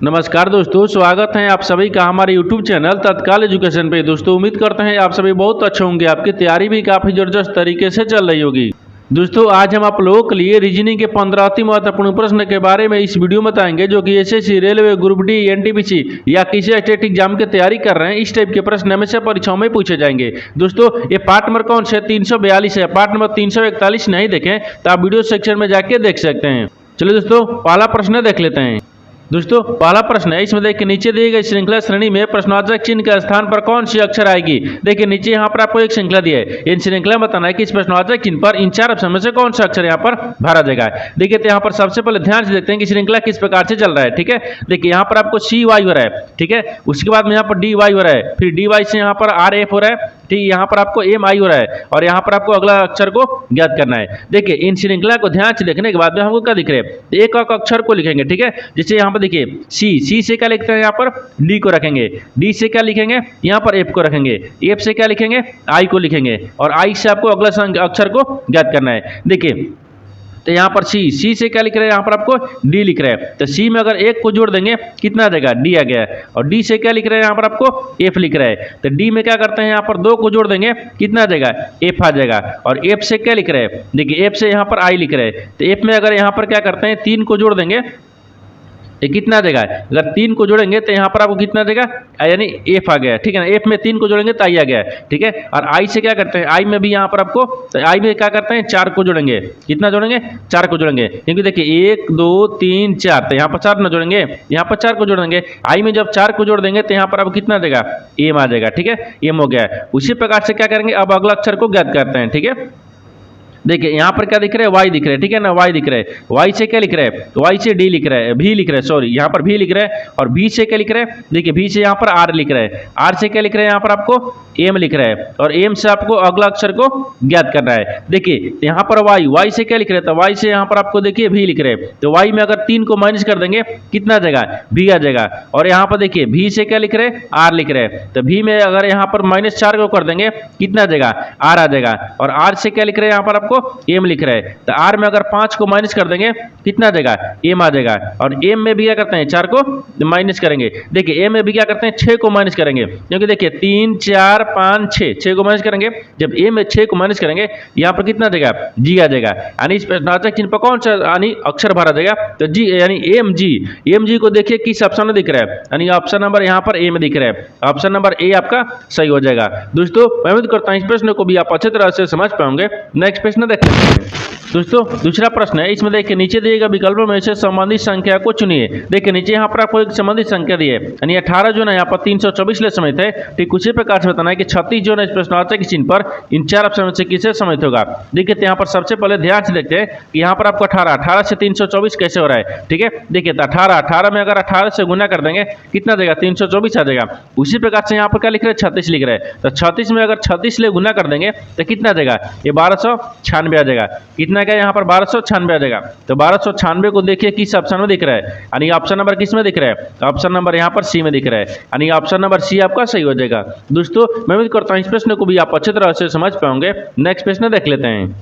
नमस्कार दोस्तों, स्वागत है आप सभी का हमारे YouTube चैनल तत्काल एजुकेशन पे। दोस्तों उम्मीद करते हैं आप सभी बहुत अच्छे होंगे, आपकी तैयारी भी काफ़ी ज़बरदस्त तरीके से चल रही होगी। दोस्तों आज हम आप लोगों के लिए रीजनिंग के 15 अति महत्वपूर्ण प्रश्न के बारे में इस वीडियो में बताएंगे, जो कि SSC, railway, group D, NTPC या किसी स्टेट एग्जाम की तैयारी कर रहे हैं। इस टाइप के प्रश्न हमेशा परीक्षाओं में पूछे जाएंगे। दोस्तों ये पार्ट नंबर कौन से 342 है, पार्ट नंबर 341 नहीं देखें तो आप वीडियो सेक्शन में जाके देख सकते हैं। चलिए दोस्तों पहला प्रश्न देख लेते हैं। दोस्तों पहला प्रश्न है, इसमें देखिए नीचे दिए गए श्रृंखला श्रेणी में प्रश्नवाचक चिन्ह के स्थान पर कौन सी अक्षर आएगी। देखिए नीचे यहाँ पर आपको एक श्रृंखला दी है, इन श्रृंखला में बताना है कि इस प्रश्नवाचक चिन्ह पर इन चार ऑप्शन में से कौन सा अक्षर यहाँ पर भरा जाएगा। देखिए तो यहाँ पर सबसे पहले ध्यान से देखते हैं कि श्रृंखला किस प्रकार से चल रहा है। ठीक है, देखिए यहाँ पर आपको सी वाई हो रहा है, ठीक है, उसके बाद में यहाँ पर डी वाई हो रहा है, फिर डी वाई से यहाँ पर आर एफ हो रहा है, ठीक, यहाँ पर आपको एम आई हो रहा है और यहाँ पर आपको अगला अक्षर को ज्ञात करना है। देखिए इन श्रृंखला को ध्यान से देखने के बाद में हमको क्या दिख रहे हैं, एक अक्षर को लिखेंगे। ठीक है, जैसे यहाँ पर देखिए सी से क्या लिखते हैं, यहाँ पर डी को रखेंगे, डी से क्या लिखेंगे, यहाँ पर एफ को रखेंगे, एफ से क्या लिखेंगे, आई को लिखेंगे और आई से आपको अगला अक्षर को ज्ञात करना है। देखिए तो यहाँ पर सी से क्या लिख रहे हैं, यहाँ पर आपको डी लिख रहे हैं, तो सी में अगर एक को जोड़ देंगे कितना आ जाएगा, डी आ गया है। और डी से क्या लिख रहे हैं, यहाँ पर आपको एफ लिख रहे हैं, तो डी में क्या करते हैं, यहाँ पर दो को जोड़ देंगे कितना आ जाएगा, एफ आ जाएगा। और एफ से क्या लिख रहे हैं, देखिए एफ से यहाँ पर आई लिख रहे हैं, तो एफ में अगर यहाँ पर क्या करते हैं, तीन को जोड़ देंगे ये कितना देगा, अगर तीन को जोड़ेंगे तो यहाँ पर आपको कितना देगा, यानी एफ आ गया। ठीक है ना, एफ में तीन को जोड़ेंगे तो आई आ गया। ठीक है, और आई से क्या करते हैं, आई में भी यहाँ पर आपको, तो आई में क्या करते हैं, चार को जोड़ेंगे, कितना जोड़ेंगे, चार को जोड़ेंगे, क्योंकि देखिए 1 2 3 4, तो यहाँ पर चार न जोड़ेंगे, यहाँ पर चार को जोड़ेंगे। आई में जब चार को जोड़ देंगे तो यहाँ पर आपको कितना देगा, एम आ जाएगा। ठीक है, एम हो गया। उसी प्रकार से क्या करेंगे, अब अगला अक्षर को ज्ञात करते हैं। ठीक है, देखिए यहाँ पर क्या दिख रहा है, वाई दिख रहा है, ठीक है ना, वाई दिख रहा है, वाई से क्या लिख रहा है, वाई से डी लिख रहा है, भी लिख रहा है, सॉरी यहाँ पर भी लिख रहा है। और बी से क्या लिख रहा है, देखिए बी से यहाँ पर आर लिख रहा है, आर से क्या लिख रहा है, यहाँ पर आपको एम लिख रहा है और एम से आपको अगला अक्षर को ज्ञात करना है। देखिए यहाँ पर वाई, वाई से क्या लिख रहा है, तो वाई से यहाँ पर आपको देखिए भी लिख रहे हैं, तो वाई में अगर तीन को माइनस कर देंगे कितना आ जाएगा, भी आ जाएगा। और यहाँ पर देखिए भी से क्या लिख रहे हैं, आर लिख रहे हैं, तो भी में अगर यहाँ पर -4 को कर देंगे कितना आ जाएगा, आर आ जाएगा। और आर से क्या लिख रहे हैं, यहाँ पर आपको एम लिख रहे हैं, तो आर में अगर 5 को माइनस कर देंगे कितना आ जाएगा, एम आ जाएगा। और एम में भी क्या करते हैं, 4 को माइनस करेंगे। देखिए एम में भी क्या करते हैं, 6 को माइनस करेंगे, क्योंकि देखिए 3 4 5 6 को माइनस करेंगे। जब एम में 6 को माइनस करेंगे यहाँ पर कितना आ जाएगा, जी आ जाएगा। यानी इस प्रश्नार्थक चिन्ह पर कौन सा यानी अक्षर भरा जाएगा, तो जी यानी एम जी। एम जी को देखिए किस ऑप्शन में दिख रहा है, यानी ऑप्शन नंबर यहाँ पर ए में दिख रहा है, ऑप्शन नंबर ए आपका सही हो जाएगा। दोस्तों मैं उम्मीद करता हूँ इस प्रश्न को भी आप अच्छे तरह से समझ पाओगे। नेक्स्ट प्रश्न देखते हैं। दोस्तों दूसरा प्रश्न है, इसमें देखिए नीचे दिए गए विकल्पों में से संबंधित संख्या को चुनिए। देखिए नीचे यहाँ पर आपको एक संबंधित संख्या दी है, यानी 18 जो है यहाँ पर 324 ले समित है। ठीक उसी प्रकार से बताना है कि 36 जो है इस प्रश्नवाचक चिन्ह पर इन चार ऑप्शन में से किसे समित होगा। देखिए तो यहाँ पर सबसे पहले ध्यान से देखते हैं कि यहाँ पर आपको 18 से 324 कैसे हो रहा है। ठीक है, देखिए तो 18 में अगर 18 से गुना कर देंगे कितना देगा, 324 आ जाएगा। उसी प्रकार से यहाँ पर क्या लिख रहे हैं, 36 लिख रहे हैं, तो 36 में अगर 36 ले गुना कर देंगे तो कितना देगा, ये 1296 आ जाएगा। कितना क्या यहाँ पर 1296 आ जाएगा। तो 1296 को देखिए किस ऑप्शन में दिख रहा है, यानी ऑप्शन नंबर किस में दिख रहा है, ऑप्शन नंबर यहाँ पर सी में दिख रहा है, यानी ऑप्शन नंबर सी आपका सही हो जाएगा। दोस्तों मैं उम्मीद करता हूँ इस प्रश्न को भी आप अच्छी तरह से समझ पाओगे। नेक्स्ट प्रश्न देख लेते हैं।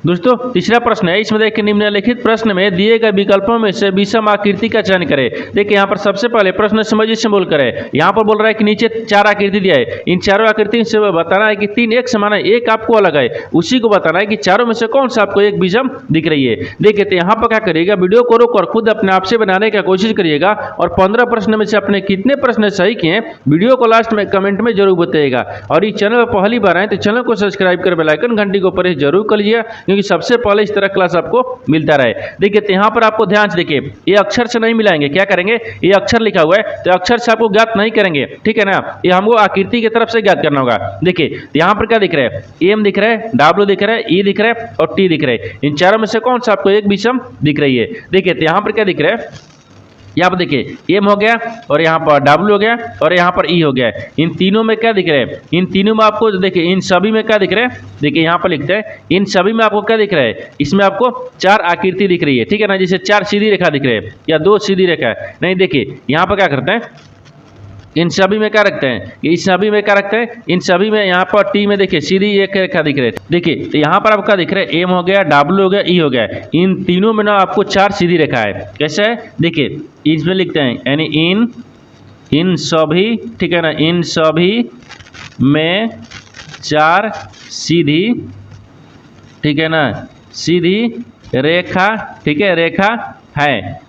दोस्तों तीसरा प्रश्न है, इसमें देखिए निम्नलिखित प्रश्न में दिए गए विकल्पों में से विषम आकृति का चयन करें। देखिए यहाँ पर सबसे पहले प्रश्न समझिए से बोल करें, यहाँ पर बोल रहा है कि नीचे 4 आकृति दिया है, इन चारों आकृति से बताना है कि 3 एक समान है, एक आपको अलग है। उसी को बताना है कि चारों में से कौन सा आपको एक विषम दिख रही है। देखिए तो यहाँ पर क्या करिएगा, वीडियो को रोक कर खुद अपने आप से बनाने का कोशिश करिएगा और 15 प्रश्न में से अपने कितने प्रश्न सही किए वीडियो को लास्ट में कमेंट में जरूर बताइएगा। और इस चैनल पर पहली बार आए तो चैनल को सब्सक्राइब कर बेल आइकन घंटी को प्रेस जरूर कर लीजिए, क्योंकि सबसे पहले इस तरह क्लास आपको मिलता रहे। देखिए तो यहाँ पर आपको ध्यान से देखिए, ये अक्षर से नहीं मिलाएंगे, क्या करेंगे, ये अक्षर लिखा हुआ है तो अक्षर से आपको ज्ञात नहीं करेंगे। ठीक है ना, ये हमको आकृति की तरफ से ज्ञात करना होगा। देखिए तो यहाँ पर क्या दिख रहा है, एम दिख रहा है, डब्ल्यू दिख रहा है, ई दिख रहा है और टी दिख रहा है। इन चारों में से कौन सा आपको एक विषम दिख रही है। देखिए तो यहाँ पर क्या दिख रहा है, यहाँ पर देखिए एम हो गया और यहाँ पर डब्ल्यू हो गया और यहाँ पर ई हो गया। इन तीनों में क्या दिख रहा है, इन तीनों में आपको देखिए इन सभी में क्या दिख रहा है, देखिए यहाँ पर लिखते हैं इन सभी में आपको क्या दिख रहा है, इसमें आपको 4 आकृति दिख रही है। ठीक है ना, जैसे 4 सीधी रेखा दिख रहे हैं या 2 सीधी रेखा है। नहीं देखिए यहाँ पर क्या करते हैं, इन सभी में क्या रखते हैं, इस सभी में क्या रखते हैं, इन सभी में यहाँ पर टी में देखिए सीधी एक रेखा दिख रही है। देखिए तो यहाँ पर आपका दिख रहा है एम हो गया, डब्ल्यू हो गया, ई हो गया। इन तीनों में ना आपको 4 सीधी रेखा है। कैसे है देखिए, इसमें लिखते हैं यानी इन सभी, ठीक है ना, इन सभी में 4 सीधी, ठीक है ना, सीधी रेखा, ठीक है, रेखा है।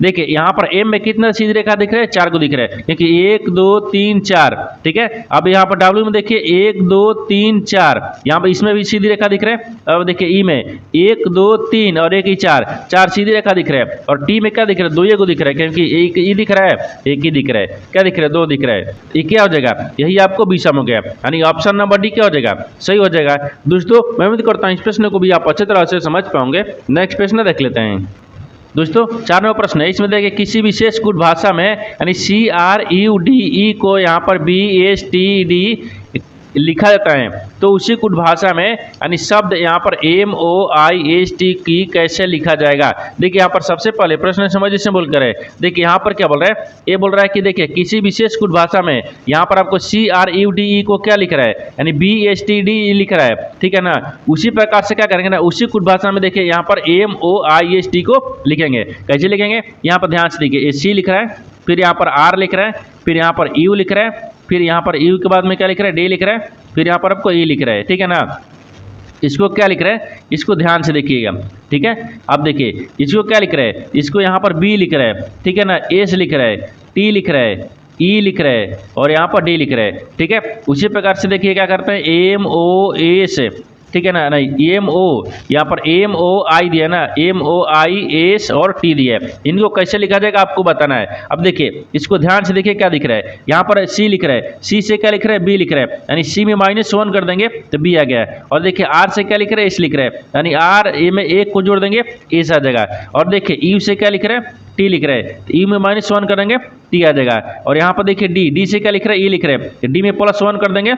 देखिए यहाँ पर एम में कितना सीधी रेखा दिख रहा है, 4 को दिख रहा है, क्योंकि 1 2 3 4, ठीक है। अब यहाँ पर डब्ल्यू में देखिए 1 2 3 4, यहाँ पर इसमें भी सीधी रेखा दिख रहा है। अब देखिए ई में 1 2 3 और 1 ही 4 सीधी रेखा दिख रहा है। और टी में क्या दिख रहा है, 2 को दिख रहा है, क्योंकि एक ई दिख रहा है, एक ही दिख रहा है। क्या दिख रहा है, 2 दिख रहा है। ये क्या हो जाएगा, यही आपको बीसम हो गया, यानी ऑप्शन नंबर डी क्या हो जाएगा, सही हो जाएगा। दोस्तों मैं उम्मीद करता हूँ इस प्रश्न को भी आप अच्छे तरह से समझ पाओगे। नेक्स्ट प्रश्न देख लेते हैं। दोस्तों 4 नंबर प्रश्न है, इसमें देखिए किसी विशेष गुण भाषा में यानी CRUDE को यहाँ पर BSTD लिखा जाता है, तो उसी कुछ भाषा में यानी शब्द यहाँ पर MOIST की कैसे लिखा जाएगा। देखिए यहाँ पर सबसे पहले प्रश्न समझ से बोलकर है। देखिए यहाँ पर क्या बोल रहा है, ये बोल रहा है कि देखिए किसी विशेष कुछ भाषा में यहाँ पर आपको CRUDE को क्या लिख रहा है, यानी BSTD लिख रहा है, ठीक है ना। उसी प्रकार से क्या करेंगे ना, उसी कुछ भाषा में देखिए यहाँ पर MOIST को लिखेंगे। कैसे लिखेंगे, यहाँ पर ध्यान से देखिए, C लिख रहा है, फिर यहाँ पर R लिख रहा है, फिर यहाँ पर U लिख रहा है, फिर यहाँ पर यू के बाद में क्या लिख रहा है, डी लिख रहा है, फिर यहाँ पर आपको ई लिख रहा है, ठीक है ना। इसको क्या लिख रहा है, इसको ध्यान से देखिएगा, ठीक है। अब देखिए इसको क्या लिख रहा है, इसको यहाँ पर बी लिख रहा है, ठीक है ना, एस लिख रहा है, टी लिख रहा है, ई लिख रहा है और यहाँ पर डी लिख रहा है, ठीक है। उसी प्रकार से देखिए क्या करते हैं, MOS, ठीक है ना, नहीं MO, यहाँ पर MOI दिया ना, MOIS और T दिया है। इनको कैसे लिखा जाएगा आपको बताना है। अब देखिए इसको ध्यान से देखिए क्या दिख रहा है, यहाँ पर C लिख रहा है, C से क्या लिख रहा है, B लिख रहा है, यानी C में -1 कर देंगे तो B आ गया है। और देखिए R से क्या लिख रहा है, S लिख रहा है, यानी R A में 1 को जोड़ देंगे S आ जाएगा। और देखिए U से क्या लिख रहा है, T लिख रहा है, तो U में -1 करेंगे T आ जाएगा। और यहाँ पर देखिए D से क्या लिख रहा है, E लिख रहा है, D में +1 कर देंगे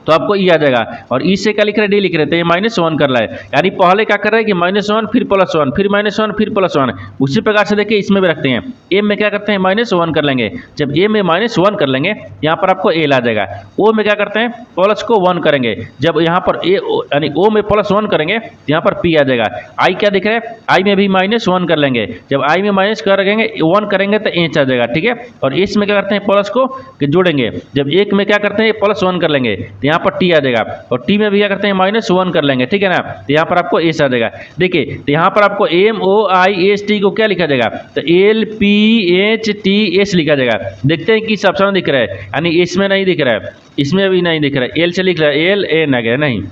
तो आपको ई आ जाएगा। और ई से क्या लिख रहे हैं, डी लिख रहे थे, -1 कर रहा है, यानी पहले क्या कर रहे हैं कि -1 फिर +1 फिर -1 फिर +1। उसी प्रकार से देखिए इसमें भी रखते हैं, एम में क्या करते हैं, -1 कर लेंगे। जब ए में -1 कर लेंगे यहाँ पर आपको एल आ जाएगा। ओ में क्या करते हैं, प्लस को 1 करेंगे, जब यहाँ पर ए यानी ओ में +1 करेंगे यहाँ पर पी आ जाएगा। आई क्या दिख रहा है, आई में भी -1 कर लेंगे, जब आई में माइनस करेंगे 1 करेंगे तो एच आ जाएगा, ठीक है। और इस में क्या करते हैं, प्लस को जोड़ेंगे, जब एक में क्या करते हैं +1 कर लेंगे तो यहाँ पर टी आ जाएगा। और टी में भी क्या करते हैं, -1 कर लेंगे, ठीक है ना, तो यहाँ पर आपको एस आ जाएगा। देखिए तो यहाँ पर आपको MOIST को क्या लिखा जाएगा, तो LPHTS लिखा जाएगा। देखते हैं किस ऑप्शन में दिख रहा है, यानी इसमें नहीं दिख रहा है, इसमें भी नहीं दिख रहा है, एल से लिख रहा है, LN आ गया नहीं,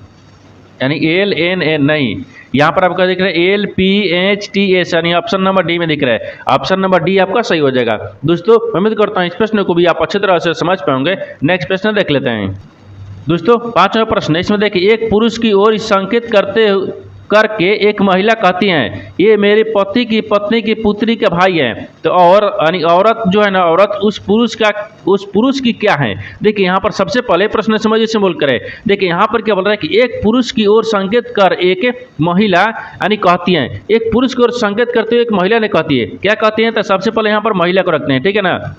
यानी LNN नहीं, यहाँ पर आपका दिख रहा है LPHTS, यानी ऑप्शन नंबर डी में दिख रहा है। ऑप्शन नंबर डी आपका सही हो जाएगा। दोस्तों उम्मीद करता हूँ इस प्रश्न को भी आप अच्छी तरह से समझ पाएंगे। नेक्स्ट प्रश्न देख लेते हैं। दोस्तों 5वां प्रश्न, इसमें देखिए एक पुरुष की ओर संकेत करके एक महिला कहती है, ये मेरे पति की पत्नी की पुत्री के भाई हैं। तो और यानी औरत जो है ना, औरत उस पुरुष की क्या है। देखिए यहाँ पर सबसे पहले प्रश्न समझिए से बोल करे। देखिए यहाँ पर क्या बोल रहा है कि एक पुरुष की ओर संकेत कर एक महिला यानी कहती है, एक पुरुष की ओर संकेत करते हुए एक महिला ने कहती है, क्या कहती है, तो सबसे पहले यहाँ पर महिला को रखते हैं, ठीक है ना,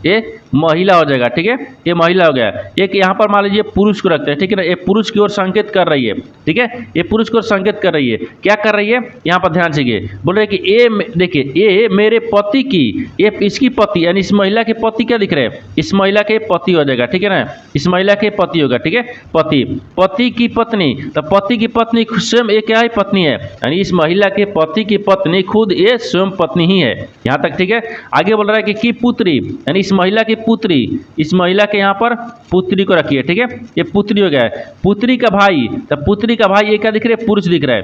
ये महिला हो जाएगा, ठीक है, ये महिला हो गया। एक यहाँ पर मान लीजिए पुरुष को रखते हैं, ठीक है ना, ये पुरुष की ओर संकेत कर रही है, ठीक है, ये पुरुष की ओर संकेत कर रही है। क्या कर रही है, यहाँ पर ध्यान से बोल रहे हैं कि ये देखिए ये मेरे पति की, ये इसकी पति यानी इस महिला के पति क्या दिख रहे हैं, इस महिला के पति हो जाएगा, ठीक है ना, इस महिला के पति होगा, ठीक है, पति की पत्नी, तो पति की पत्नी स्वयं ये क्या है, पत्नी है, यानी इस महिला के पति की पत्नी खुद ये स्वयं पत्नी ही है, यहाँ तक, ठीक है। आगे बोल रहा है कि पुत्री यानी इस महिला की पुत्री, इस महिला के यहाँ पर पुत्री को रखिए, ठीक है, ये पुत्री हो गया है। पुत्री का भाई, तो पुत्री का भाई ये क्या दिख रहा है, पुरुष दिख रहा है,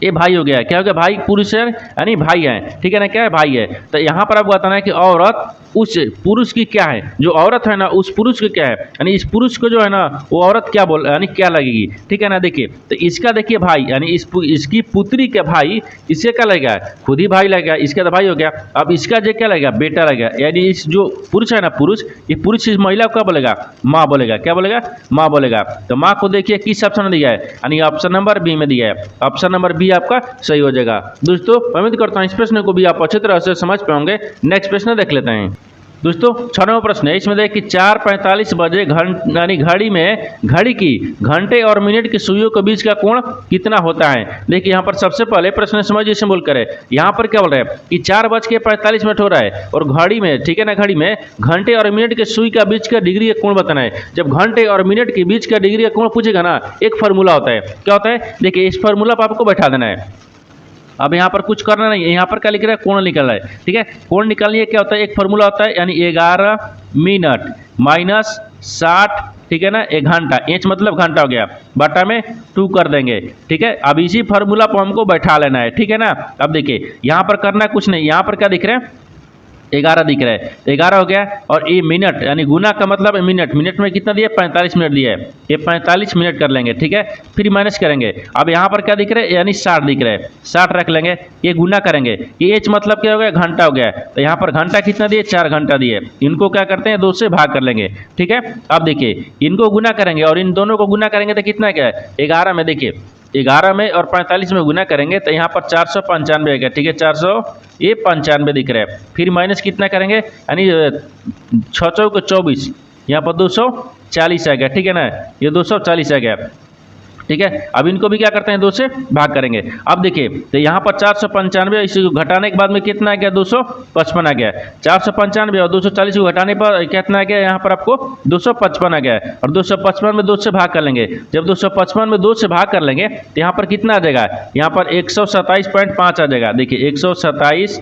ये भाई हो गया। क्या हो गया, भाई पुरुष है यानी भाई है, ठीक है ना, क्या है, भाई है। तो यहाँ पर आपको बताना है कि औरत उस पुरुष की क्या है, जो औरत है ना उस पुरुष की क्या है, यानी इस पुरुष को जो है ना वो औरत क्या यानी क्या लगेगी, ठीक है ना। देखिए तो इसका देखिए भाई यानी इसकी पुत्री के भाई, इससे क्या लगेगा, खुद ही भाई लगेगा, इसका तो भाई हो गया। अब इसका जो क्या लगेगा, बेटा लगेगा, यानी इस जो पुरुष है ना, पुरुष, ये पुरुष इस महिला को क्या बोलेगा, माँ बोलेगा, क्या बोलेगा, माँ बोलेगा। तो माँ को देखिए किस ऑप्शन में दिया है, यानी ऑप्शन नंबर बी में दिया है, ऑप्शन नंबर बी आपका सही हो जाएगा। दोस्तों उम्मीद करता हूँ इस प्रश्न को भी आप अच्छी तरह से समझ पाएंगे। नेक्स्ट प्रश्न देख लेते हैं। दोस्तों 6वां प्रश्न है, इसमें देखिए 4:45 बजे यानी घड़ी की घंटे और मिनट की सुइयों के बीच का कोण कितना होता है। देखिए यहाँ पर सबसे पहले प्रश्न समझिए, इसे बोल कर यहाँ पर क्या बोल रहे हैं कि 4:45 हो रहा है और घड़ी में, ठीक है ना, घड़ी में घंटे और मिनट के सुई का बीच का डिग्री का कोण बताना है। जब घंटे और मिनट के बीच का डिग्री का कोण पूछेगा ना, एक फार्मूला होता है, क्या होता है, देखिए इस फार्मूला पर आपको बैठा देना है। अब यहाँ पर कुछ करना नहीं है, यहाँ पर क्या लिख रहा है, कोण निकल रहा है, ठीक है। कोण निकालनी है, क्या होता है, एक फार्मूला होता है, यानी 11 मिनट माइनस 60, ठीक है ना, 1 घंटा, इंच मतलब घंटा हो गया, बटा में 2 कर देंगे, ठीक है। अब इसी फार्मूला पर हमको बैठा लेना है, ठीक है ना। अब देखिए यहाँ पर करना कुछ नहीं, यहाँ पर क्या दिख रहा है, 11 दिख रहा है, 11 हो गया। और ये मिनट यानी गुना का मतलब मिनट, मिनट में कितना दिया, 45 मिनट दिया है, ये 45 मिनट कर लेंगे, ठीक है। फिर माइनस करेंगे, अब यहाँ पर क्या दिख रहा है, यानी 60 दिख रहा है, 60 रख लेंगे, ये गुना करेंगे, ये एच मतलब क्या हो गया, घंटा हो गया। तो यहाँ पर घंटा कितना दिए, 4 घंटा दिए, इनको क्या करते हैं, 2 से भाग कर लेंगे, ठीक है। अब देखिए इनको गुना करेंगे और इन दोनों को गुना करेंगे तो कितना क्या है, 11 में, देखिए 11 में और 45 में गुना करेंगे तो यहाँ पर 495 आएगा, ठीक है, 495 दिख रहा है। फिर माइनस कितना करेंगे, यानी 6 चौक 24, यहाँ पर 240 आएगा, ठीक है ना, ये 240 आ गया, ठीक है। अब इनको भी क्या करते हैं, 2 से भाग करेंगे। अब देखिए तो यहाँ पर 495, इसी को घटाने के बाद में कितना आ गया, 255 आ गया। 495 और 240 को घटाने पर कितना आ गया, यहाँ पर आपको 255 आ गया। और 255 में 2 से भाग कर लेंगे, जब 255 में 2 से भाग कर लेंगे तो यहाँ पर कितना आ जाएगा, यहाँ पर 127.5 आ जाएगा। देखिए 127,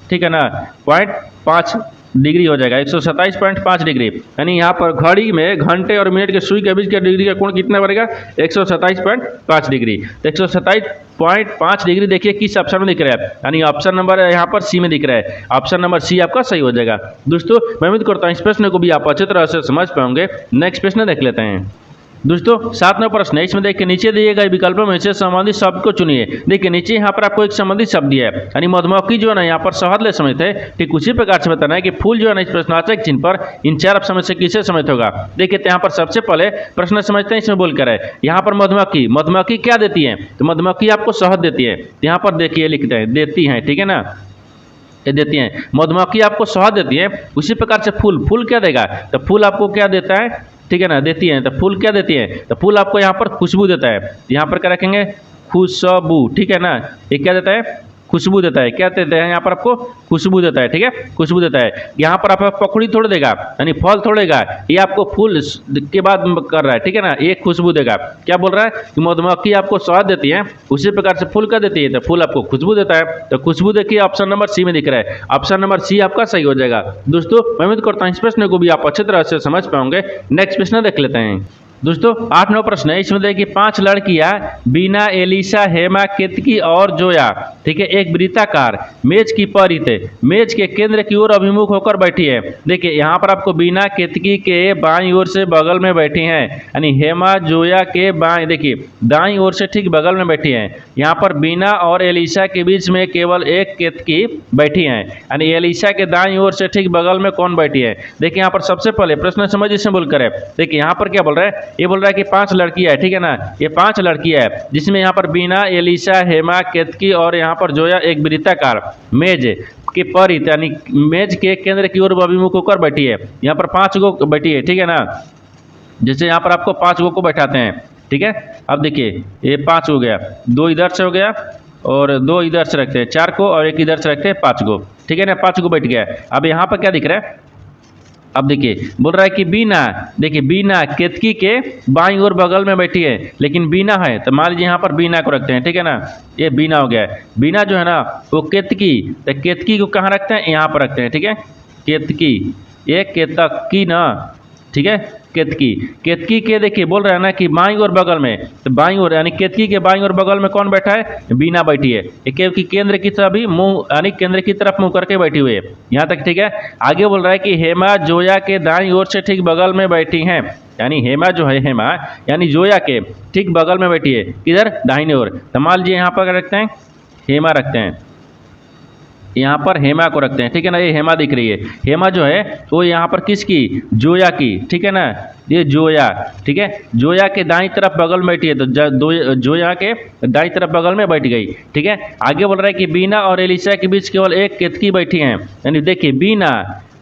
ठीक है ना, 0.5 डिग्री हो जाएगा, 127.5 डिग्री, यानी यहाँ पर घड़ी में घंटे और मिनट के सुई के बीच के डिग्री का कोण कितना बढ़ेगा, 127.5 डिग्री। तो 127.5 डिग्री देखिए किस ऑप्शन में दिख रहा है, यानी ऑप्शन नंबर यहाँ पर सी में दिख रहा है, ऑप्शन नंबर सी आपका सही हो जाएगा। दोस्तों मैं उम्मीद करता हूँ इस प्रश्न को भी आप अच्छी तरह से समझ पाएंगे। नेक्स्ट प्रश्न देख लेते हैं। दोस्तों 7वां प्रश्न है, इसमें देखिए नीचे दिए गए विकल्पों में से संबंधित शब्द को चुनिए। देखिए नीचे यहाँ पर आपको एक संबंधित शब्द दिया है, यानी मधुमक्खी जो है ना यहाँ पर शहद ले समित है, ठीक उसी प्रकार से बताना है कि फूल जो है ना इस प्रश्नवाचक चिन्ह पर इन 4 ऑप्शन में से किसे समित होगा। देखिए यहाँ पर सबसे पहले प्रश्न समझते हैं, इसमें बोल कर है यहाँ पर मधुमक्खी क्या देती है, तो मधुमक्खी आपको शहद देती है। यहाँ पर देखिए लिखते हैं देती है, ठीक है ना, ये देती हैं, मधुमक्खी आपको शहद देती है। उसी प्रकार से फूल क्या देगा, तो फूल आपको क्या देता है, ठीक है ना, देती है, तो फूल क्या देती है, तो फूल आपको यहाँ पर खुशबू देता है। यहाँ पर क्या रखेंगे, खुशबू, ठीक है ना, ये क्या देता है, खुशबू देता है। क्या देता है, यहाँ पर आपको खुशबू देता है, ठीक है, खुशबू देता है। यहाँ पर आपको पकड़ी थोड़ी देगा, यानी फल थोड़ेगा, ये आपको फूल के बाद कर रहा है, ठीक है ना, ये खुशबू देगा। क्या बोल रहा है कि मधुमक्खी आपको स्वाद देती है, उसी प्रकार से फूल क्या देती है, तो फूल आपको खुशबू देता है। तो खुशबू देखिए ऑप्शन नंबर सी में दिख रहा है, ऑप्शन नंबर सी आपका सही हो जाएगा। दोस्तों मैं उम्मीद करता हूँ इस प्रश्न को भी आप अच्छी तरह से समझ पाओगे। नेक्स्ट प्रश्न देख लेते हैं। दोस्तों 8वां प्रश्न है, इसमें देखिए 5 लड़कियां बीना, एलिसा, हेमा, केतकी और जोया, ठीक है, एक वृत्ताकार मेज की परित मेज के केंद्र की ओर अभिमुख होकर बैठी है। देखिए यहाँ पर आपको बीना, केतकी के बाईं ओर से बगल में बैठी हैं, यानी हेमा, जोया के बाईं, देखिए दाईं ओर से ठीक बगल में बैठी हैं। यहाँ पर बीना और एलिसा के बीच में केवल एक केतकी बैठी है, यानी एलिसा के दाईं ओर से ठीक बगल में कौन बैठी है। देखिए यहाँ पर सबसे पहले प्रश्न समझ इसमें बोलकर है, देखिए यहाँ पर क्या बोल रहा है, ये बोल रहा है कि 5 लड़कियां है, ठीक है ना, ये 5 लड़कियां है, जिसमें यहाँ पर बीना, एलिसा, हेमा, केतकी और यहाँ पर जोया एक वृत्ताकार मेज के परित यानी मेज के केंद्र की ओर अभिमुख होकर बैठी है। यहाँ पर 5 गो बैठी है, ठीक है ना, जैसे यहाँ पर आपको 5 गो को बैठाते हैं, ठीक है। अब देखिए ये 5 हो गया, 2 इधर से हो गया और 2 इधर से रखते हैं 4 को, और एक इधर से रखते हैं 5 गो, ठीक है ना, 5 गो बैठ गया। अब यहाँ पर क्या दिख रहा है, अब देखिए बोल रहा है कि बीना, देखिए बीना केतकी के बाईं ओर बगल में बैठी है, लेकिन बीना है तो मान लीजिए यहाँ पर बीना को रखते हैं, ठीक है ना, ये बीना हो गया। बीना जो है ना वो केतकी, तो केतकी को कहाँ रखते हैं, यहाँ पर रखते हैं, ठीक है, केतकी, ये केतकी ना, ठीक है, केतकी के देखिए बोल रहा है ना कि बाईं ओर बगल में, तो बाईं ओर यानी केतकी के बाईं ओर बगल में कौन बैठा है, बीना बैठी है। कि केंद्र की तरफ भी मुंह यानी केंद्र की तरफ मुंह करके बैठी हुई है, यहाँ तक ठीक है। आगे बोल रहा है कि हेमा जोया के दाईं ओर से ठीक बगल में बैठी हैं, यानी हेमा जो है, हेमा यानी जोया के ठीक बगल में बैठी है, किधर, दाहिने ओर। तो मान लीजिए यहाँ पर रखते हैं, हेमा रखते हैं, यहाँ पर हेमा को रखते हैं, ठीक है ना, ये हेमा दिख रही है। हेमा जो है वो यहाँ पर किसकी, जोया की, ठीक है ना, ये जोया, ठीक है, जोया के दाईं तरफ बगल में बैठी है, तो जोया के दाईं तरफ बगल में बैठ गई, ठीक है। आगे बोल रहा है कि बीना और एलिसा के बीच केवल एक केतकी बैठी हैं, यानी देखिए बीना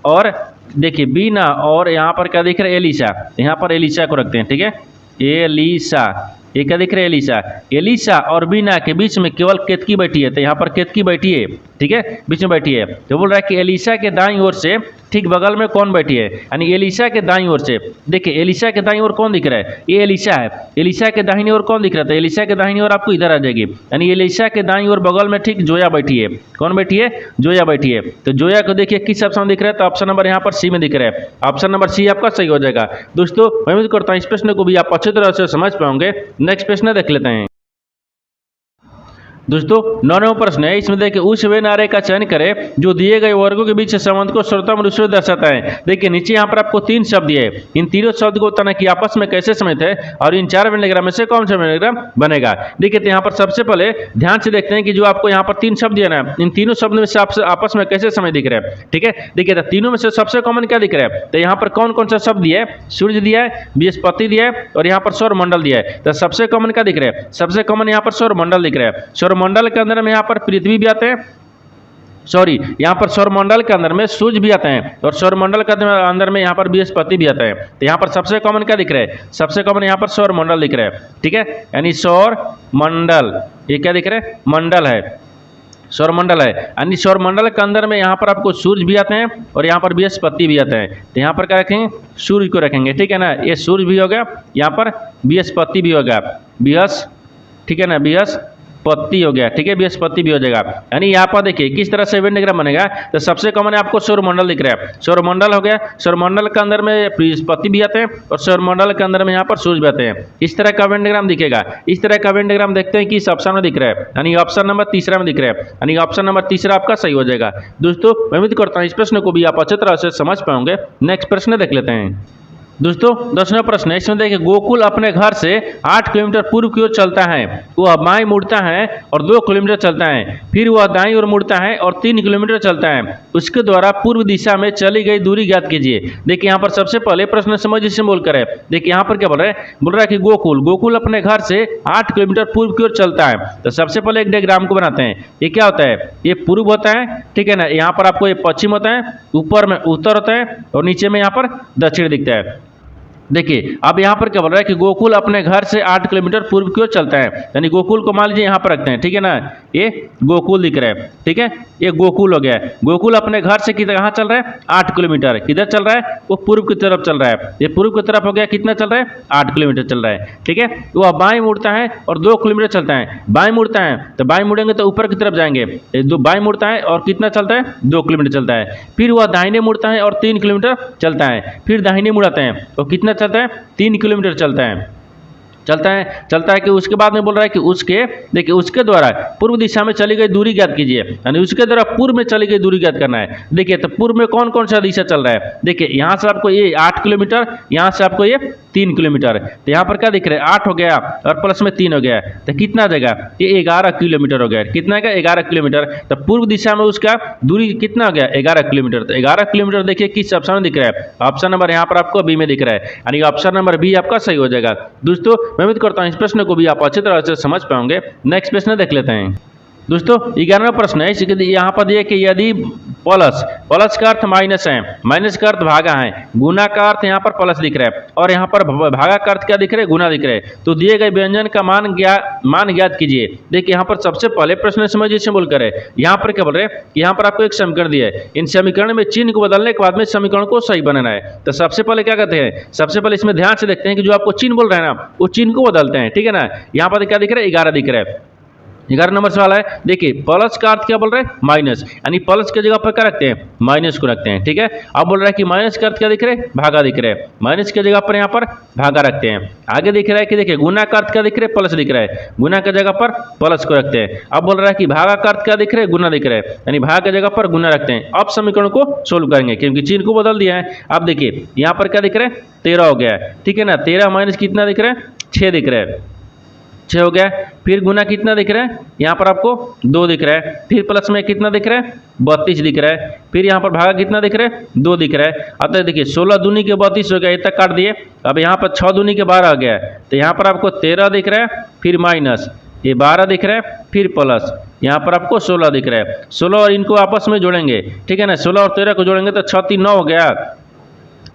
और देखिए बीना और यहाँ पर क्या दिख रहा है एलिसा, यहाँ पर एलिसा को रखते हैं, ठीक है, एलिसा, ये क्या दिख रहा है एलिसा। एलिसा और बीना के बीच में केवल केतकी बैठी है, तो यहाँ पर केतकी बैठी है, ठीक है, बीच में बैठी है। तो बोल रहा है कि एलिसा के दाईं ओर से ठीक बगल में कौन बैठी है, यानी एलिसा के दाईं ओर से। देखिए एलिसा के दाईं ओर कौन दिख रहा है, ये एलिसा है। एलिसा के दाहिनी ओर कौन दिख रहा था, एलिसा के दाहिनी ओर आपको इधर आ जाएगी, यानी एलिसा के दाईं ओर बगल में ठीक जोया बैठी है। कौन बैठी है, जोया बैठी है। तो जोया को देखिए किस ऑप्शन दिख रहा है, तो ऑप्शन नंबर यहाँ पर सी में दिख रहा है। ऑप्शन नंबर सी आपका सही हो जाएगा। दोस्तों मैं उम्मीद करता हूँ इस प्रश्न को भी आप अच्छी तरह से समझ पाओगे। नेक्स्ट प्रश्न देख लेते हैं। दोस्तों 9वां प्रश्न है, इसमें देखिए उस वे नारे का चयन करें जो दिए गए वर्गों के बीच संबंध को सर्वोत्तम रूप से दर्शाता है। देखिए नीचे यहाँ पर आपको 3 शब्द दिए, इन तीनों शब्द को बताना कि आपस में कैसे समित है और इन 4 वेन डायग्राम में से कौन सा वेन डायग्राम बनेगा। देखिए तो यहाँ पर सबसे पहले ध्यान से देखते हैं कि जो आपको यहाँ पर 3 शब्द दिया ना, इन तीनों शब्द में से आपस में कैसे समय दिख रहा है, ठीक है। देखिए तो तीनों में से सबसे कॉमन क्या दिख रहा है, तो यहाँ पर कौन कौन सा शब्द दिया है, सूर्य दिया है, बृहस्पति दिया है और यहाँ पर सौर मंडल दिया है। तो सबसे कॉमन क्या दिख रहा है, सबसे कॉमन यहाँ पर सौर मंडल दिख रहा है। सौर मंडल के अंदर में यहाँ पर पृथ्वी भी आते हैं, सॉरी यहाँ पर सौरमंडल के अंदर में सूर्य भी आते हैं और सौरमंडल के अंदर में यहाँ पर बृहस्पति भी आते हैं। तो यहाँ पर सबसे कॉमन क्या दिख रहा है, सबसे कॉमन यहाँ पर सौरमंडल दिख रहा है, ठीक है, यानी सौर मंडल, ये क्या दिख रहा है, मंडल है, सौरमंडल है। यानी सौरमंडल के अंदर में यहाँ पर आपको सूर्य भी आते हैं और यहाँ पर बृहस्पति भी आते हैं। तो यहाँ पर क्या रखेंगे, सूर्य को रखेंगे, ठीक है ना, ये सूर्य भी हो गया, यहाँ पर बृहस्पति भी हो गया, ठीक है ना, बृहस्पति हो गया, ठीक है, बृहस्पति भी हो जाएगा। यानी यहाँ पर देखिए किस तरह से वेन डायग्राम बनेगा। तो सबसे कॉमन आपको सौरमंडल दिख रहा है, सौरमंडल हो गया, सौरमंडल के अंदर में बृहस्पति भी आते हैं और सौरमंडल के अंदर में यहाँ पर सूर्य भी आते हैं। इस तरह का वेन डायग्राम दिखेगा। इस तरह का वेन डायग्राम देखते हैं कि इस ऑप्शन में दिख रहा है, यानी ऑप्शन नंबर तीसरा में दिख रहा है, यानी ऑप्शन नंबर तीसरा आपका सही हो जाएगा। दोस्तों मैं उम्मीद करता हूँ इस प्रश्न को भी आप अच्छी तरह से समझ पाओगे। नेक्स्ट प्रश्न देख लेते हैं। दोस्तों 10वां प्रश्न है, इसमें देखिए गोकुल अपने घर से 8 किलोमीटर पूर्व की ओर चलता है, वह बाएं मुड़ता है और 2 किलोमीटर चलता है, फिर वह दाईं ओर मुड़ता है और 3 किलोमीटर चलता है। उसके द्वारा पूर्व दिशा में चली गई दूरी ज्ञात कीजिए। देखिए यहाँ पर सबसे पहले प्रश्न समझ जिससे बोलकर है। देखिए यहाँ पर क्या बोल रहा है कि गोकुल अपने घर से 8 किलोमीटर पूर्व की ओर चलता है। तो सबसे पहले एक डायग्राम को बनाते हैं। ये क्या होता है, ये पूर्व होता है, ठीक है ना, यहाँ पर आपको ये पश्चिम होता है, ऊपर में उत्तर होता है और नीचे में यहाँ पर दक्षिण दिखता है। देखिए अब यहाँ पर क्या बोल रहा है कि गोकुल अपने घर से 8 किलोमीटर पूर्व की ओर चलता है, यानी गोकुल को मान लीजिए यहाँ पर रखते हैं, ठीक है ना, ये गोकुल दिख रहा है, ठीक है, ये गोकुल हो गया है। गोकुल अपने घर से कहाँ चल रहा है, 8 किलोमीटर, किधर चल रहा है, वो पूर्व की तरफ चल रहा है, ये पूर्व की तरफ हो गया, कितना चल रहा है, 8 किलोमीटर चल रहा है, ठीक है। वह बाएं मुड़ता है और 2 किलोमीटर चलता है। बाएं मुड़ता है तो बाएं मुड़ेंगे तो ऊपर की तरफ जाएंगे, बाएं मुड़ता है और कितना चलता है, 2 किलोमीटर चलता है। फिर वह दाहिने मुड़ता है और 3 किलोमीटर चलता है, फिर दाहिने मुड़ाते हैं तो कितना चलता है, 3 किलोमीटर चलता है कि उसके बाद में बोल रहा है कि उसके देखिए उसके द्वारा पूर्व दिशा में चली गई दूरी ज्ञात कीजिए, यानी उसके द्वारा पूर्व में चली गई दूरी ज्ञात करना है। देखिए तो पूर्व में कौन कौन सा दिशा चल रहा है, देखिए यहाँ से आपको ये 8 किलोमीटर, यहाँ से आपको ये 3 किलोमीटर, तो यहाँ पर क्या दिख रहा है, 8 हो गया और प्लस में 3 हो गया, तो कितना देगा, ये 11 किलोमीटर हो गया, कितना का 11 किलोमीटर। तो पूर्व दिशा में उसका दूरी कितना हो गया, 11 किलोमीटर। तो 11 किलोमीटर देखिए किस ऑप्शन में दिख रहा है, ऑप्शन नंबर यहाँ पर आपको बी में दिख रहा है, यानी ऑप्शन नंबर बी आपका सही हो जाएगा। दोस्तों मैं उम्मीद करता हूँ इस प्रश्न को भी आप अच्छी तरह से समझ पाओगे। नेक्स्ट प्रश्न देख लेते हैं। दोस्तों 11वां प्रश्न है, यहाँ पर दिए कि यदि प्लस का अर्थ माइनस है, माइनस का अर्थ भागा है, गुना का अर्थ यहाँ पर प्लस दिख रहा है और यहाँ पर भागा का अर्थ क्या दिख रहा है, गुना दिख रहा है, तो दिए गए व्यंजन का मान ज्ञात कीजिए। देखिए यहाँ पर सबसे पहले प्रश्न समझिए से बोलकर है, यहाँ पर क्या बोल रहे हैं, यहाँ पर आपको एक समीकरण दिया है, इन समीकरण में चिन्ह को बदलने के बाद में समीकरण को सही बनाना है। तो सबसे पहले क्या करते हैं, सबसे पहले इसमें ध्यान से देखते हैं कि जो आपको चिन्ह बोल रहे हैं ना, वो चिन्ह को बदलते हैं, ठीक है ना। यहाँ पर क्या दिख रहा है, 11 दिख रहा है, 11 नंबर सवाल है। देखिए प्लस का अर्थ क्या बोल रहे हैं, माइनस, यानी प्लस की जगह पर क्या रखते हैं, माइनस को रखते हैं, ठीक है। अब बोल रहा है कि माइनस का अर्थ क्या दिख रहा है, भागा दिख रहा है, माइनस की जगह पर यहाँ पर भागा रखते हैं। आगे दिख रहा है कि देखिए गुना का अर्थ क्या दिख रहा है, प्लस दिख रहा है, गुना की जगह पर प्लस को रखते हैं। अब बोल रहा है कि भागा का अर्थ क्या दिख रहा है, गुना दिख रहा है, यानी भाग की जगह पर गुना रखते हैं। अब समीकरण को सोल्व करेंगे क्योंकि चिन्ह को बदल दिया है। अब देखिए यहाँ पर क्या दिख रहा है, 13 हो गया है, ठीक है ना, 13 माइनस कितना दिख रहा है, 6 दिख रहा है, 6 हो गया। फिर गुना कितना दिख रहा है, यहाँ पर आपको 2 दिख रहा है, फिर प्लस में कितना दिख रहा है, 32 दिख रहा है, फिर यहाँ पर भागा कितना दिख रहा है, 2 दिख रहा है। अतः देखिए 16 दूनी के 32 हो गया, इतना काट दिए। अब यहाँ पर 6 दूनी के 12 आ गया है, तो यहाँ पर आपको 13 दिख रहा है, फिर माइनस ये 12 दिख रहा है, फिर प्लस यहाँ पर आपको 16 दिख रहा है। 16 और इनको आपस में जोड़ेंगे, ठीक है ना, 16 और 13 को जोड़ेंगे तो 6 3 9 हो गया,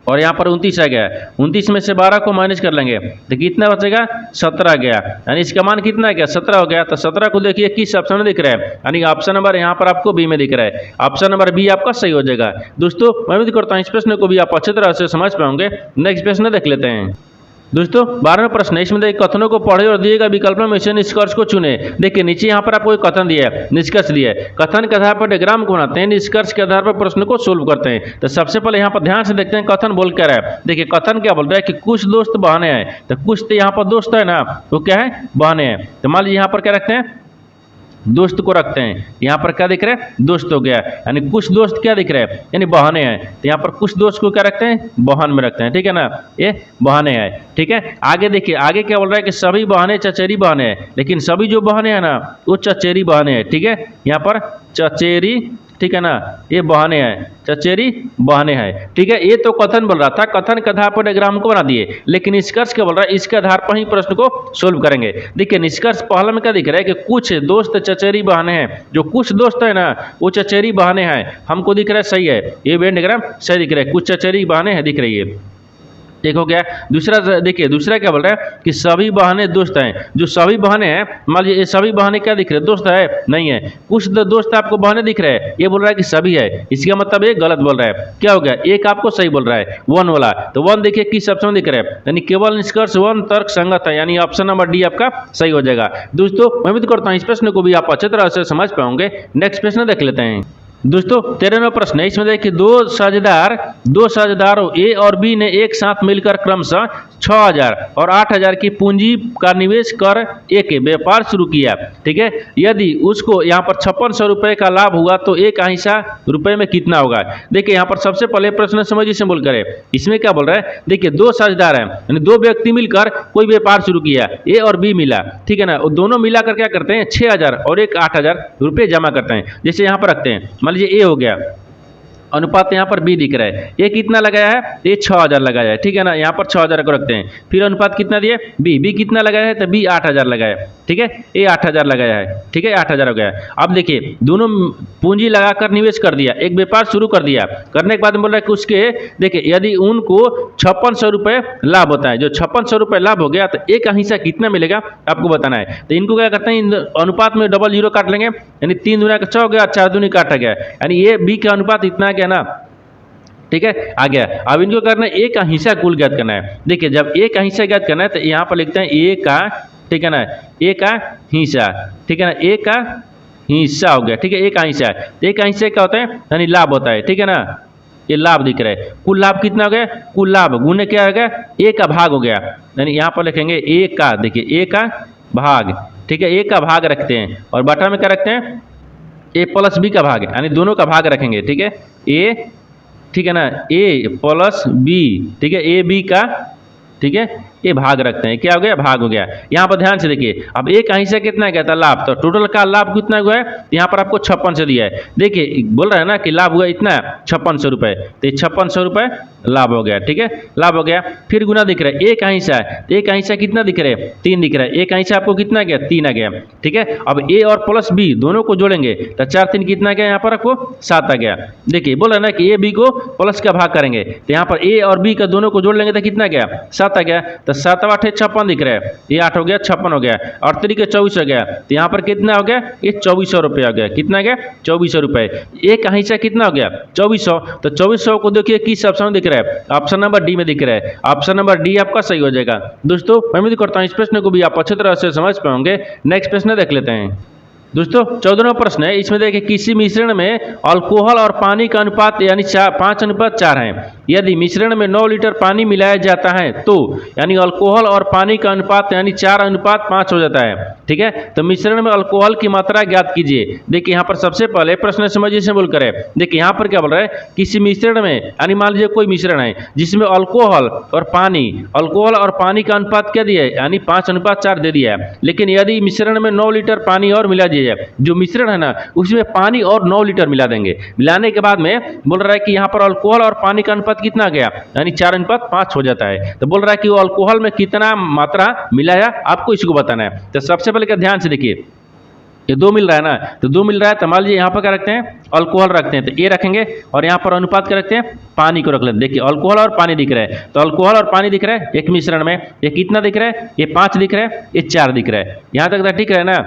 और यहाँ पर 29 आ गया। 29 में से 12 को माइनस कर लेंगे तो कितना बचेगा, 17 गया। यानी इसका मान कितना गया, 17 हो गया। तो 17 को देखिए किस ऑप्शन में दिख रहा है, यानी ऑप्शन नंबर यहाँ पर आपको बी में दिख रहा है। ऑप्शन नंबर बी आपका सही हो जाएगा। दोस्तों मैं उम्मीद करता हूँ इस प्रश्न को भी आप अच्छी तरह से समझ पाओगे। नेक्स्ट प्रश्न देख लेते हैं। दोस्तों 12वां प्रश्न है, इसमें देखिए कथनों को पढ़े और दिए गए विकल्पों में से निष्कर्ष को चुने। देखिए नीचे यहाँ पर आपको एक कथन दिया है, निष्कर्ष दिया है। कथन के आधार पर डायग्राम को बनाते हैं, निष्कर्ष के आधार पर प्रश्न को सोल्व करते हैं। तो सबसे पहले यहाँ पर ध्यान से देखते हैं कथन बोल क्या रहा है। देखिए कथन क्या बोल रहा है कि कुछ दोस्त बहाने हैं। तो कुछ तो यहाँ पर दोस्त है ना, तो क्या है, बहाने हैं। तो मान लीजिए यहाँ पर क्या रखते हैं, दोस्त को रखते हैं। यहाँ पर क्या दिख रहा है, दोस्त हो गया। यानी कुछ दोस्त क्या दिख रहा है, यानी बहाने हैं। तो यहाँ पर कुछ दोस्त को क्या रखते हैं, बहन में रखते हैं, ठीक है ना, ये बहाने हैं, ठीक है। आगे देखिए, आगे क्या बोल रहा है कि सभी बहाने चचेरी बहाने हैं, लेकिन सभी जो बहाने हैं ना वो चचेरी बहाने हैं, ठीक है। यहाँ पर चचेरी, ठीक है ना, ये बहाने हैं, चचेरी बहाने हैं, ठीक है। ये तो कथन बोल रहा था, कथन के आधार पर डायग्राम को बना दिए, लेकिन निष्कर्ष क्या बोल रहा है, इसके आधार पर ही प्रश्न को सोल्व करेंगे। देखिए निष्कर्ष पहला में क्या दिख रहा है कि कुछ दोस्त चचेरी बहाने हैं। जो कुछ दोस्त है ना वो चचेरी बहाने हैं, हमको दिख रहा है सही है, ये वेन डायग्राम सही दिख रहा है, कुछ चचेरी बहाने हैं दिख रही है, ठीक हो गया। दूसरा देखिए, दूसरा क्या बोल रहा है कि सभी बहाने दोस्त हैं। जो सभी बहाने हैं, मान लीजिए ये सभी बहाने क्या दिख रहे हैं, दोस्त है नहीं है। कुछ दोस्त आपको बहाने दिख रहे हैं, ये बोल रहा है कि सभी है, इसका मतलब ये गलत बोल रहा है। क्या हो गया, एक आपको सही बोल रहा है, वन वाला। तो वन देखिए किस ऑप्शन में दिख रहा है, यानी केवल निष्कर्ष वन तर्क संगत है, यानी ऑप्शन नंबर डी आपका सही हो जाएगा। दोस्तों मैं उम्मीद करता हूँ इस प्रश्न को भी आप अच्छी तरह से समझ पाओगे। नेक्स्ट प्रश्न देख लेते हैं। दोस्तों 13वां प्रश्न है, इसमें देखिए दो साझेदारों ए और बी ने एक साथ मिलकर क्रमशः 6,000 और 8,000 की पूंजी का निवेश कर एक व्यापार शुरू किया, ठीक है। यदि उसको यहाँ पर 5600 रुपये का लाभ हुआ तो एक हिस्सा रुपए में कितना होगा। देखिए यहाँ पर सबसे पहले प्रश्न समझिए से बोल करे, इसमें क्या बोल रहा है, देखिए दो साझेदार हैं, यानी दो व्यक्ति मिलकर कोई व्यापार शुरू किया, ए और बी मिला, ठीक है ना। दोनों मिलाकर क्या करते हैं, 6,000 और एक 8,000 रुपये जमा करते हैं। जैसे यहाँ पर रखते हैं, मान लीजिए ए हो गया, अनुपात यहाँ पर बी दिख रहा है, ये कितना लगाया है, ये 6,000 लगाया है, ठीक है ना। यहाँ पर 6,000 को रखते हैं, फिर अनुपात कितना दिए, बी कितना लगाया है, तो बी 8,000 लगाया, ठीक है, ये 8,000 लगाया है, ठीक है, 8,000 हो गया। अब देखिए दोनों पूंजी लगाकर निवेश कर दिया, एक व्यापार शुरू कर दिया, करने के बाद बोल रहा है कि उसके देखिए यदि उनको 5600 रुपये लाभ होता है, जो 5600 रुपये लाभ हो गया तो एक हिस्सा कितना मिलेगा आपको बताना है। तो इनको क्या करते हैं, अनुपात में डबल जीरो काट लेंगे, यानी 3 दूना का 6 हो गया, 4 दूनी काटा गया, यानी ये बी का अनुपात इतना गया ना, ठीक है, आ गया। अब इनको करना है ए का हिस्सा कुल ज्ञात करना है। देखिए जब ए का हिस्सा ज्ञात करना है तो यहाँ पर लिखते हैं ए का, ठीक है ना, ए का हिस्सा, ठीक है ना, ए का हिस्सा हो गया, ठीक है, ए का हिस्सा। ए का हिस्सा क्या होता है, यानी लाभ होता है, ठीक है ना, ये लाभ दिख रहा है। कुल लाभ कितना हो गया, कुल लाभ गुने क्या हो गया, ए का भाग हो गया, यानी यहाँ पर लिखेंगे ए का, देखिए ए का भाग, ठीक है, ए का भाग रखते हैं और बटा में क्या रखते हैं, ए प्लस बी का भाग, यानी दोनों का भाग रखेंगे, ठीक है, ए, ठीक है ना, ए प्लस बी, ठीक है, ए बी का, ठीक है, ये भाग रखते हैं, क्या हो गया, भाग हो गया। यहाँ पर ध्यान से देखिए, अब एक हिस्सा कितना गया था, लाभ, तो टोटल का लाभ कितना हुआ है, यहाँ पर आपको 5600 दिया है। देखिए बोल रहा है ना कि लाभ हुआ इतना 5600 रुपये, तो 5600 रुपये लाभ हो गया, ठीक है, लाभ हो गया। फिर गुना दिख रहा है, एक हिस्सा है, एक हिस्सा कितना दिख रहा है, 3 दिख रहा है, एक हिस्सा आपको कितना गया, 3 आ गया, ठीक है। अब ए और प्लस बी दोनों को जोड़ेंगे तो 4 3 कितना गया, यहाँ पर आपको 7 आ गया। देखिए बोल रहा है ना कि ए बी को प्लस का भाग करेंगे, तो यहाँ पर ए और बी का दोनों को जोड़ लेंगे तो कितना गया, 7 आ गया। तो 7 8 56 दिख रहा है, ये 8 हो गया, 56 हो गया, और 3 के 24 हो गया, तो यहाँ पर कितना हो गया, ये 2400 रुपये हो गया, कितना गया, 2400 रुपये। एक हिस्सा कितना हो गया, 2400, तो 2400 को देखिए किस ऑप्शन में दिख रहा है, ऑप्शन नंबर डी में दिख रहा है, ऑप्शन नंबर डी आपका सही हो जाएगा। दोस्तों मैं उम्मीद करता हूँ इस प्रश्न को भी आप अच्छी तरह से समझ पाओगे। नेक्स्ट प्रश्न देख लेते हैं। दोस्तों 14वां प्रश्न है, इसमें देखिए किसी मिश्रण में अल्कोहल और पानी का अनुपात यानी 5:4 है। यदि मिश्रण में 9 लीटर पानी मिलाया जाता है तो यानी अल्कोहल और पानी का अनुपात यानी 4:5 हो जाता है, ठीक है। तो मिश्रण में अल्कोहल की मात्रा ज्ञात कीजिए। देखिए यहाँ पर सबसे पहले प्रश्न समझिए से बोल करें, देखिए यहाँ पर क्या बोल रहा है, किसी मिश्रण में यानी मान लीजिए कोई मिश्रण है जिसमें अल्कोहल और पानी का अनुपात क्या दिया है, यानी 5:4 दे दिया है। लेकिन यदि मिश्रण में 9 लीटर पानी और मिला दिया जाए, जो मिश्रण है ना उसमें पानी और 9 लीटर मिला देंगे, मिलाने के बाद में बोल रहा है कि यहाँ पर अल्कोहल और पानी का अनुपात कितना गया, यानी 4:5 हो जाता है। तो बोल रहा है कि वो अल्कोहल में कितना मात्रा मिलाया आपको इसको बताना है। तो सबसे पहले क्या ध्यान से देखिए, ये 2 मिल रहा है ना, तो 2 मिल रहा है तो मान लीजिए यहाँ पर क्या रखते हैं, अल्कोहल रखते हैं, तो ए रखेंगे और यहाँ पर अनुपात क्या रखते हैं, पानी को रख लेते हैं। देखिए अल्कोहल और पानी दिख रहा है, तो अल्कोहल और पानी दिख रहा है एक मिश्रण में, ये कितना दिख रहा है, ये 5 दिख रहा है, ये 4 दिख रहा है, यहाँ तक ठीक है ना।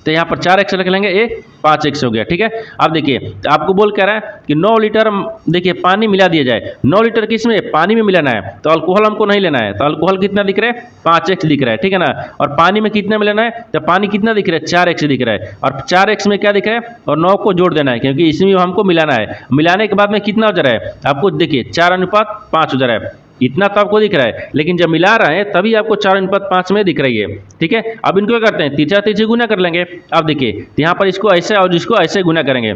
तो यहाँ पर 4x रख लेंगे, ये 5x हो गया, ठीक है। अब देखिए तो आपको बोल कह रहा है कि 9 लीटर देखिए पानी मिला दिया जाए, 9 लीटर किस में, पानी में मिलाना है, तो अल्कोहल हमको नहीं लेना है, तो अल्कोहल कितना दिख रहा है, 5x दिख रहा है, ठीक है ना। और पानी में कितना मिलाना है, तो पानी कितना दिख रहा है, 4x दिख रहा है, और 4x में क्या दिख रहा है, और 9 को जोड़ देना है क्योंकि इसमें हमको मिलाना है। मिलाने के बाद में कितना हो जा रहा है, आपको देखिए 4:5 हो जा रहा है, इतना तो आपको दिख रहा है, लेकिन जब मिला रहे हैं तभी आपको 4:5 में दिख रही है, ठीक है। अब इनको क्या करते हैं, तीसरा तीसरी गुना कर लेंगे। अब देखिए यहाँ पर इसको ऐसे और इसको ऐसे गुना करेंगे,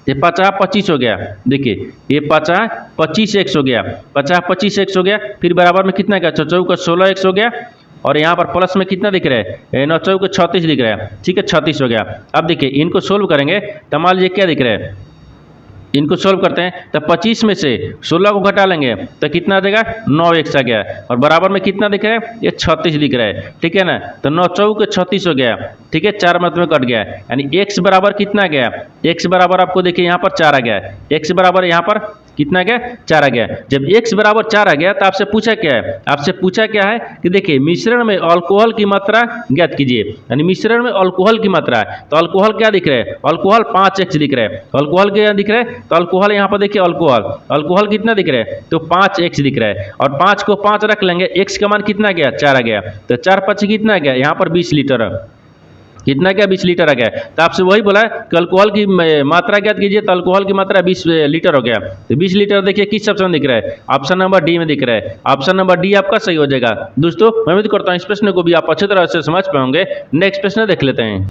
ये 50 25 हो गया, देखिए ये 50 25x हो गया, 50 25x हो गया, फिर बराबर में कितना क्या, 4 16x हो गया, और यहाँ पर प्लस में कितना दिख रहा है, 9 4 36 दिख रहा है, ठीक है, 36 हो गया। अब देखिए इनको सोल्व करेंगे तो मान लीजिए क्या दिख रहा है, इनको सोल्व करते हैं तो 25 में से 16 को घटा लेंगे तो कितना आ जाएगा, 9x आ गया, और बराबर में कितना दिख रहा है, ये 36 दिख रहा है, ठीक है ना। तो 9 4 36 हो गया, ठीक है, 4 मत में कट गया, यानी x बराबर कितना आ गया, x बराबर आपको देखिए यहाँ पर 4 आ गया, x बराबर यहाँ पर कितना आ गया, 4 आ गया। जब x बराबर 4 आ गया तो आपसे पूछा क्या है, आपसे पूछा क्या है कि देखिए मिश्रण में अल्कोहल की मात्रा ज्ञात कीजिए, यानी मिश्रण में अल्कोहल की मात्रा है, तो अल्कोहल क्या दिख रहा है, अल्कोहल 5x दिख रहा है, अल्कोहल क्या दिख रहा है, तो अल्कोहल यहाँ पर देखिए अल्कोहल कितना दिख रहा है, तो 5x दिख रहा है, और 5 को 5 रख लेंगे, x का मान कितना गया, 4 आ गया, तो 4 5 कितना गया, यहाँ पर 20 लीटर, कितना क्या, 20 लीटर आ गया। तो आपसे वही बोला कि अल्कोहल की मात्रा ज्ञात कीजिए, तो अल्कोहल की मात्रा 20 लीटर हो गया। तो 20 लीटर देखिए किस ऑप्शन में दिख रहा है, ऑप्शन नंबर डी में दिख रहा है, ऑप्शन नंबर डी आपका सही हो जाएगा। दोस्तों मैं उम्मीद करता हूँ इस प्रश्न को भी आप अच्छी तरह से समझ पाएंगे। नेक्स्ट प्रश्न देख लेते हैं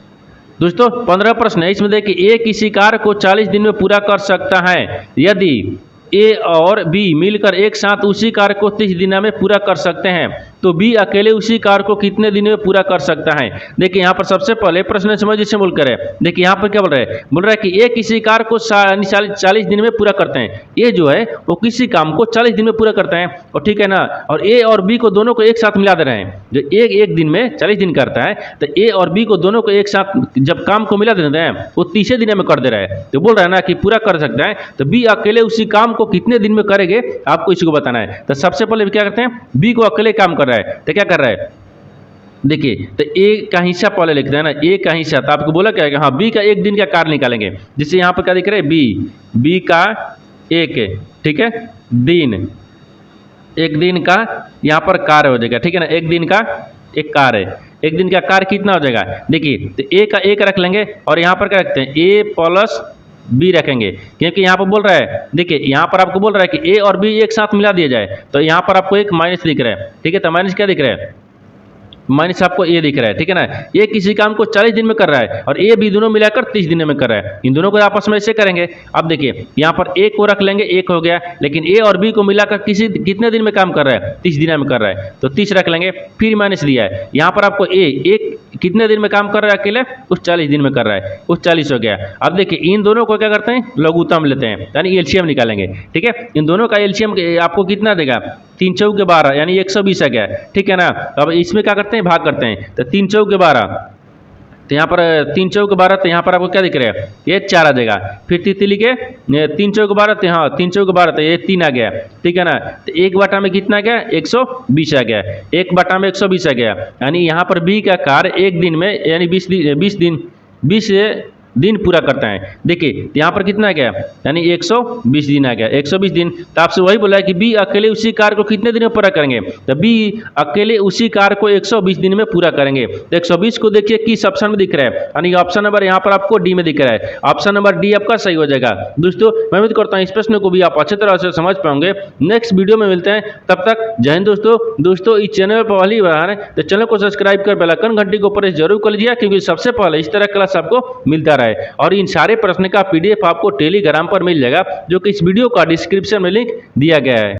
दोस्तों, 15 प्रश्न है, इसमें देखिए ए किसी कार्य को 40 दिन में पूरा कर सकता है यदि ए और बी मिलकर एक साथ उसी कार्य को 30 दिन में पूरा कर सकते हैं, तो बी अकेले उसी कार्य को कितने दिन में पूरा कर सकता है। देखिए यहाँ पर सबसे पहले प्रश्न समझिए से बोल कर है, देखिए यहाँ पर क्या बोल रहा है कि ए किसी कार्य को 40 दिन में पूरा करते हैं, ए जो है वो किसी काम को 40 दिन में पूरा करते हैं, और ठीक है ना, और ए और बी को दोनों को एक साथ मिला दे रहे हैं, जो एक दिन में 40 दिन करता है, तो ए और बी को दोनों को एक साथ जब काम को मिला देते हैं वो 30 दिन में कर दे रहा है, तो बोल रहा है ना कि पूरा कर सकता है, तो बी अकेले उसी काम को कितने दिन में करेंगे आपको इसी को बताना है। तो सबसे पहले क्या करते हैं, बी को अकेले काम कर रहा है, तो क्या कर रहा है, देखिए तो ए का हिस्सा पहले लिखते हैं ना, ए का हिस्सा, तो आपको बोला क्या है, हाँ बी का एक दिन का कार्य निकालेंगे, जिससे यहाँ पर क्या दिख रहा है, बी का एक, ठीक है, दिन, एक दिन का यहाँ पर कार्य हो जाएगा, ठीक है ना, एक दिन का एक कार्य, एक दिन का कार्य कितना हो जाएगा, देखिए तो ए का एक रख लेंगे, और यहाँ पर क्या रखते हैं, ए प्लस बी रखेंगे, क्योंकि यहाँ पर बोल रहा है, देखिए यहाँ पर आपको बोल रहा है कि ए और बी एक साथ मिला दिया जाए, तो यहाँ पर आपको एक माइनस दिख रहा है, ठीक है, तो माइनस क्या दिख रहा है, माइनस आपको ए दिख रहा है, ठीक है ना। ये किसी काम को 40 दिन में कर रहा है और ए बी दोनों मिलाकर 30 दिन में कर रहा है, इन दोनों को आपस में ऐसे करेंगे। अब देखिए यहाँ पर ए को रख लेंगे, एक हो गया, लेकिन ए और बी को मिलाकर कितने दिन में काम कर रहा है, 30 दिन में कर रहा है, तो 30 रख लेंगे, फिर माइनस दिया है, यहाँ पर आपको एक कितने दिन में काम कर रहा है अकेले, उस 40 दिन में कर रहा है, उस 40 हो गया। अब देखिए इन दोनों को क्या करते हैं, लघुत्तम लेते हैं, यानी एलसीएम निकालेंगे, ठीक है, इन दोनों का एलसीएम आपको कितना देगा, 3 चौके 12 यानी 120 आ गया, ठीक है ना। अब इसमें क्या करते हैं, भाग करते हैं, तो 3 चौके 12, तो यहाँ पर 3 चौके 12, तो यहाँ पर आपको क्या दिख रहा है, ये 4 आ जाएगा, फिर तितली के 3 चौके 12, तो हाँ 3 चौके 12, तो ये 3 आ गया, ठीक है ना। तो 1 बटा में कितना गया, 120 आ गया, 1 बटा में 120 आ गया, यानी यहाँ पर बी का कार्य एक दिन में यानी 20 दिन पूरा करता है। देखिए यहाँ पर कितना आ गया, यानी 120 दिन आ गया, 120 दिन। तो आपसे वही बोला है कि बी अकेले उसी कार्य को कितने दिन में पूरा करेंगे, तो बी अकेले उसी कार्य को 120 दिन में पूरा करेंगे। तो 120 को देखिए किस ऑप्शन में दिख रहा है, यानी ऑप्शन नंबर यहाँ पर आपको डी में दिख रहा है, ऑप्शन नंबर डी आपका सही हो जाएगा। दोस्तों मैं उम्मीद करता हूँ इस प्रश्न को भी आप अच्छी तरह से समझ पाएंगे। नेक्स्ट वीडियो में मिलते हैं, तब तक जय हिंद दोस्तों। इस चैनल पर पहली बार है तो चैनल को सब्सक्राइब कर बेल आइकन घंटी को प्रेस जरूर कर लीजिए, क्योंकि सबसे पहले इस तरह क्लास आपको मिलता रहे। और इन सारे प्रश्न का पीडीएफ आपको टेलीग्राम पर मिल जाएगा, जो कि इस वीडियो का डिस्क्रिप्शन में लिंक दिया गया है।